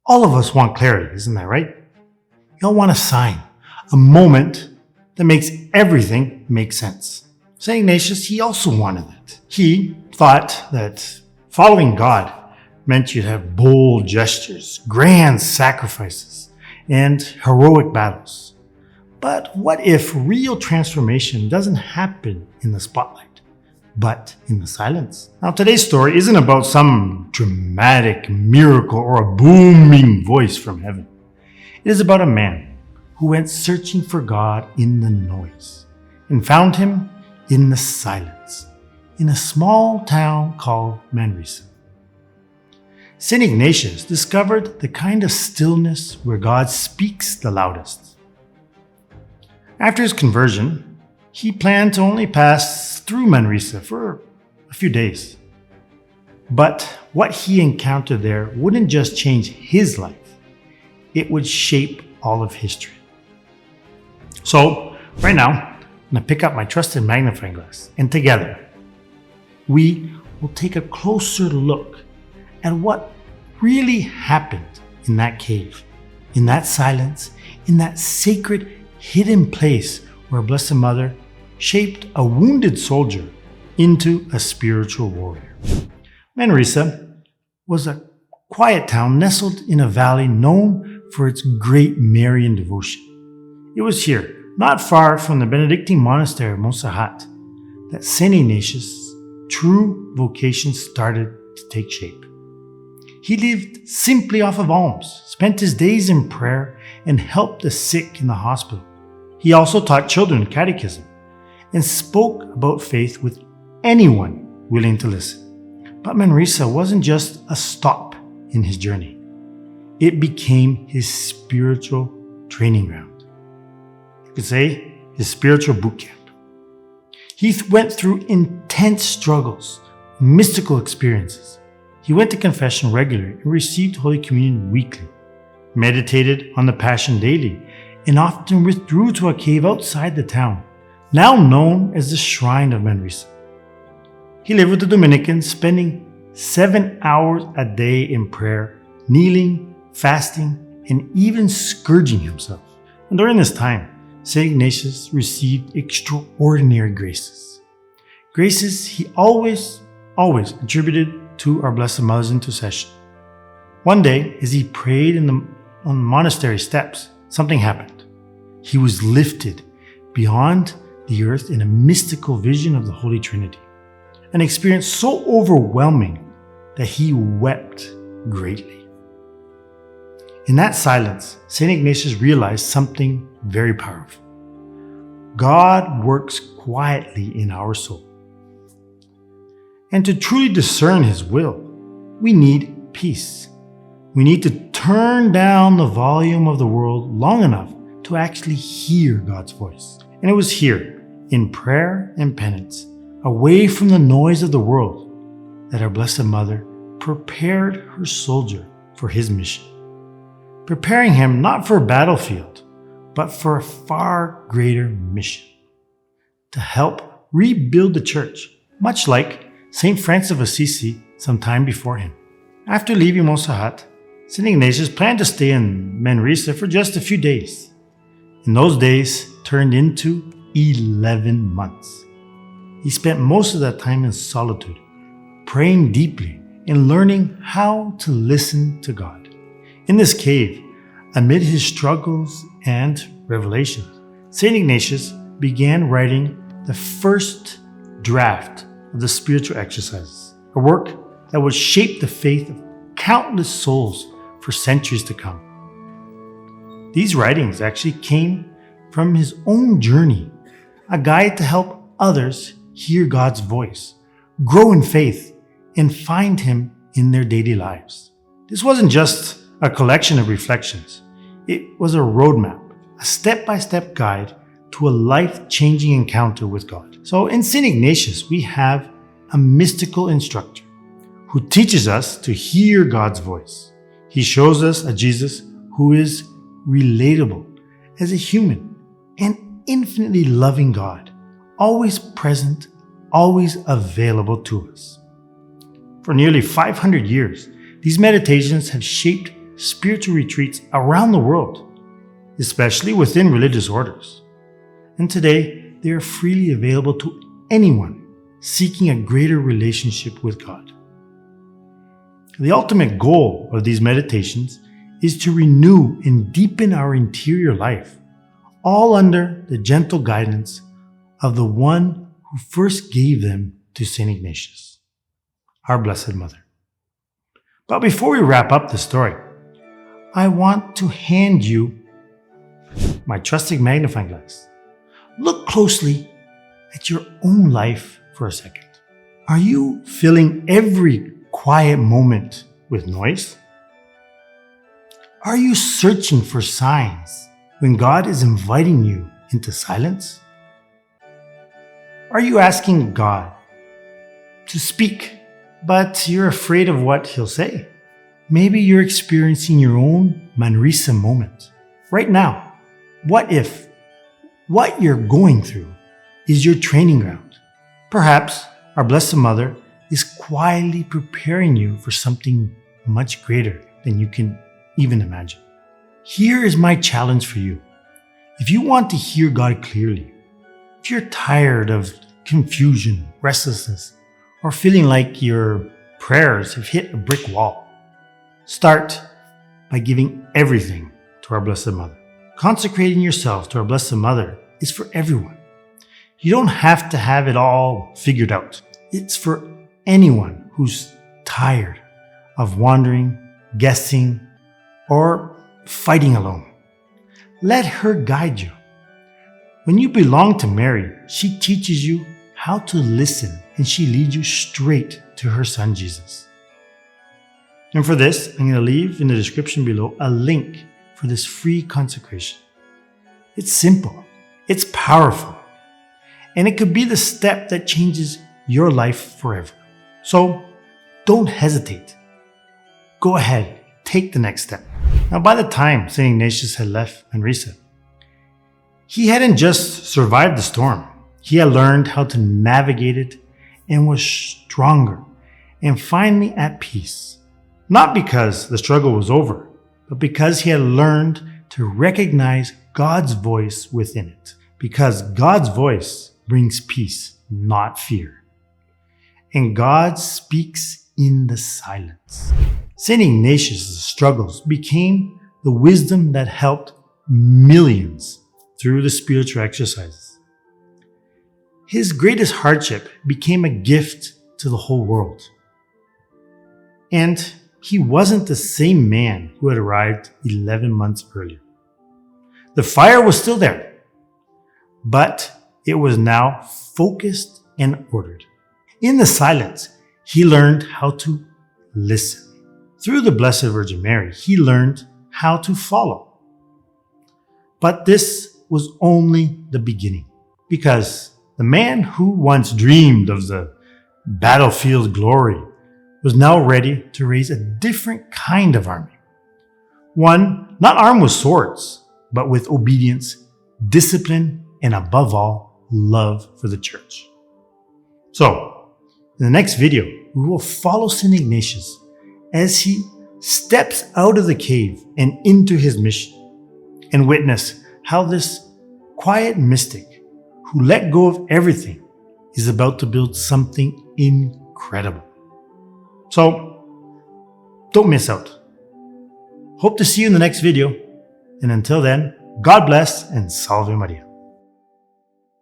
All of us want clarity, isn't that right? You all want a sign, a moment that makes everything make sense. St. Ignatius, he also wanted it. He thought that following God meant you'd have bold gestures, grand sacrifices, and heroic battles. But what if real transformation doesn't happen in the spotlight, but in the silence? Now, today's story isn't about some dramatic miracle or a booming voice from heaven. It is about a man who went searching for God in the noise and found him in the silence in a small town called Manresa. St. Ignatius discovered the kind of stillness where God speaks the loudest. After his conversion, he planned to only pass through Manresa for a few days. But what he encountered there wouldn't just change his life, it would shape all of history. So, right now, I'm going to pick up my trusted magnifying glass, and together, we will take a closer look at what really happened in that cave, in that silence, in that sacred hidden place where Blessed Mother shaped a wounded soldier into a spiritual warrior. Manresa was a quiet town nestled in a valley known for its great Marian devotion. It was here, not far from the Benedictine monastery of Montserrat, that St. Ignatius' true vocation started to take shape. He lived simply off of alms, spent his days in prayer, and helped the sick in the hospital. He also taught children catechism and spoke about faith with anyone willing to listen. But Manresa wasn't just a stop in his journey. It became his spiritual training ground. You could say his spiritual boot camp. He went through intense struggles, mystical experiences. He went to confession regularly and received Holy Communion weekly, meditated on the Passion daily, and often withdrew to a cave outside the town, now known as the Shrine of Manresa. He lived with the Dominicans, spending 7 hours a day in prayer, kneeling, fasting, and even scourging himself. And during this time, St. Ignatius received extraordinary graces. Graces he always attributed to our Blessed Mother's intercession. One day, as he prayed on the monastery steps, something happened. He was lifted beyond the earth in a mystical vision of the Holy Trinity, an experience so overwhelming that he wept greatly. In that silence, St. Ignatius realized something very powerful. God works quietly in our soul. And to truly discern His will, we need peace. We need to turn down the volume of the world long enough to actually hear God's voice. And it was here, in prayer and penance, away from the noise of the world, that our Blessed Mother prepared her soldier for his mission. Preparing him not for a battlefield, but for a far greater mission. To help rebuild the church, much like St. Francis of Assisi some time before him. After leaving Montserrat, St. Ignatius planned to stay in Manresa for just a few days. And those days turned into 11 months. He spent most of that time in solitude, praying deeply and learning how to listen to God. In this cave, amid his struggles and revelations, St. Ignatius began writing the first draft of the spiritual exercises, a work that would shape the faith of countless souls for centuries to come. These writings actually came from his own journey, a guide to help others hear God's voice, grow in faith, and find Him in their daily lives. This wasn't just a collection of reflections. It was a roadmap, a step-by-step guide to a life-changing encounter with God. So in St. Ignatius, we have a mystical instructor who teaches us to hear God's voice. He shows us a Jesus who is relatable as a human and infinitely loving God, always present, always available to us. For nearly 500 years, these meditations have shaped spiritual retreats around the world, especially within religious orders. And today, they are freely available to anyone seeking a greater relationship with God. The ultimate goal of these meditations is to renew and deepen our interior life, all under the gentle guidance of the one who first gave them to St. Ignatius, our Blessed Mother. But before we wrap up the story, I want to hand you my trusty magnifying glass. Look closely at your own life for a second. Are you filling every quiet moment with noise? Are you searching for signs when God is inviting you into silence? Are you asking God to speak, but you're afraid of what He'll say? Maybe you're experiencing your own Manresa moment. Right now, what if what you're going through is your training ground? Perhaps our Blessed Mother is quietly preparing you for something much greater than you can even imagine. Here is my challenge for you. If you want to hear God clearly, if you're tired of confusion, restlessness, or feeling like your prayers have hit a brick wall, start by giving everything to our Blessed Mother. Consecrating yourself to our Blessed Mother is for everyone. You don't have to have it all figured out. It's for anyone who's tired of wandering, guessing, or fighting alone. Let her guide you. When you belong to Mary, she teaches you how to listen, and she leads you straight to her Son Jesus. And for this, I'm going to leave in the description below a link for this free consecration. It's simple, it's powerful, and it could be the step that changes your life forever. So don't hesitate. Go ahead, take the next step. Now, by the time St. Ignatius had left Manresa, he hadn't just survived the storm. He had learned how to navigate it and was stronger and finally at peace. Not because the struggle was over, but because he had learned to recognize God's voice within it. Because God's voice brings peace, not fear. And God speaks in the silence. St. Ignatius' struggles became the wisdom that helped millions through the spiritual exercises. His greatest hardship became a gift to the whole world. And he wasn't the same man who had arrived 11 months earlier. The fire was still there, but it was now focused and ordered. In the silence, he learned how to listen. Through the Blessed Virgin Mary, he learned how to follow. But this was only the beginning, because the man who once dreamed of the battlefield glory was now ready to raise a different kind of army. One not armed with swords, but with obedience, discipline, and above all, love for the church. So, in the next video, we will follow St. Ignatius as he steps out of the cave and into his mission, and witness how this quiet mystic who let go of everything is about to build something incredible. So, don't miss out. Hope to see you in the next video, and until then, God bless and Salve Maria.